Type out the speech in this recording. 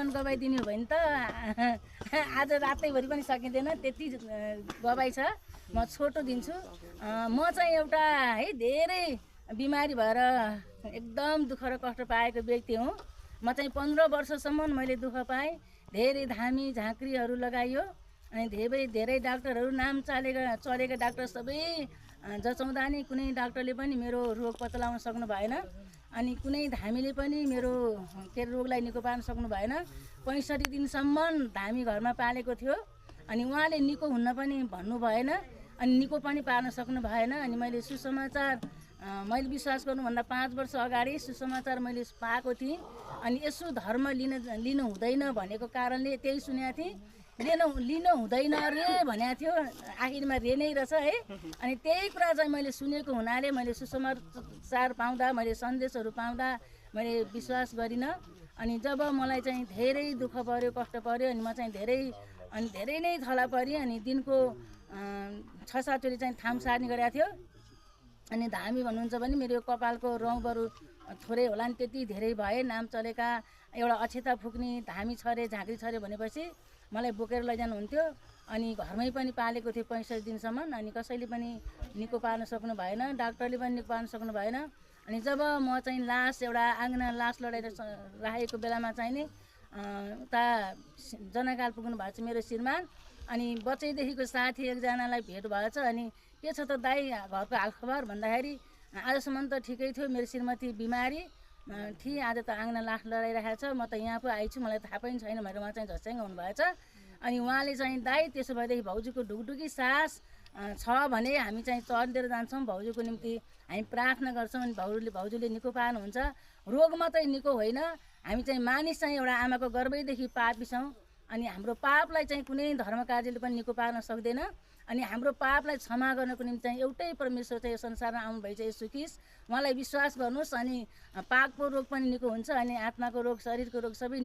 जीवन गवाइदिने हो भने त आज रातैभरि पनि सकिँदैन, त्यति गवाई छ। म छोटो दिन्छु। म चाहिँ एउटा है धेरै बिमारी भएर एकदम दुःख र कष्ट पाएको व्यक्ति हुँ। म चाहिँ 15 वर्षसम्म मैले दुःख पाएँ। धेरै धामी झाँक्रीहरू लगाइयो अनि धेरै डाक्टरहरू नाम चलेका डाक्टर सबै जचाउँदा नि कुनै डाक्टरले पनि मेरो रोग पत्ता लगाउन सक्नु भएन। अनि कुनै धामीले पनि मेरो रोगलाई निको पार्न सक्नु भएन। 65 दिनसम्म धामी घरमा पालेको थियो अनि उहाँले निको हुन्न पनि भन्नु भएन अनि निको पनि पार्न सक्नु भएन। अनि मैले सुसमाचार मैले विश्वास गर्नुभन्दा 5 वर्ष अगाडि सुसमाचार मैले पाएको थिएँ। अनि यसो धर्म लिनु हुँदैन भनेको कारणले त्यही सुनेको थिएँ। लिनु हुँदैन रे भनेको थियो, आखिरमा रे नै रहेछ है। अनि त्यही कुरा चाहिँ मैले सुनेको हुनाले मैले सुसमाचार पाउँदा, मैले सन्देशहरू पाउँदा मैले विश्वास गरिनँ। अनि जब मलाई चाहिँ धेरै दुःख पर्यो, कष्ट पर्यो अनि म चाहिँ धेरै नै थला परेँ। अनि दिनको 6-7 चोटि चाहिँ थाम सार्ने गरेको थियो। अनि धामी भन्नुहुन्छ भने मेरो कपालको रौँबरू थोरै होला नि, त्यति धेरै भए। नाम चलेका एउटा अक्षता फुक्ने धामी छरे झाँक्री छरे भनेपछि मलाई बोकेर लैजानुहुन्थ्यो। अनि घरमै पनि पालेको थियो 65 दिनसम्म। अनि कसैले पनि निको पार्न सक्नु भएन, डाक्टरले पनि निको पार्न सक्नु भएन। अनि जब म चाहिँ एउटा आँगन लास लडाएर राखेको बेलामा चाहिँ नि उता जनकाल पुग्नु भएको छ मेरो श्रीमान। अनि बच्चैदेखिको साथी एकजनालाई भेट भएछ। अनि के छ त दाइ घरको हालखबर भन्दाखेरि आजसम्म त ठिकै थियो, मेरो श्रीमती बिमारी थिए, आज त आँगन लास लडाइरहेको छ, म त यहाँ पो आइछु, मलाई थाहा पनि छैन भनेर उहाँ चाहिँ झस्याङ हुनुभएछ। अनि उहाँले चाहिँ दाइ त्यसो भएदेखि भाउजूको ढुकढुकी सास छ भने हामी चाहिँ चढेर जान्छौँ, भाउजूको निम्ति हामी प्रार्थना गर्छौँ अनि भाउजूले निको पार्नुहुन्छ। रोग मात्रै निको होइन, हामी चाहिँ मानिस चाहिँ एउटा आमाको गर्भैदेखि पापी छौँ। अनि हाम्रो पापलाई चाहिँ कुनै धर्म कार्यले पनि निको पार्न सक्दैन। अनि हाम्रो पापलाई क्षमा गर्नको निम्ति चाहिँ एउटै परमेश्वर चाहिँ यो संसारमा आउनुभएछ, येशू ख्रीष्ट। उहाँलाई विश्वास गर्नुहोस् अनि पापको रोग पनि निको हुन्छ अनि आत्माको रोग, शरीरको रोग सबै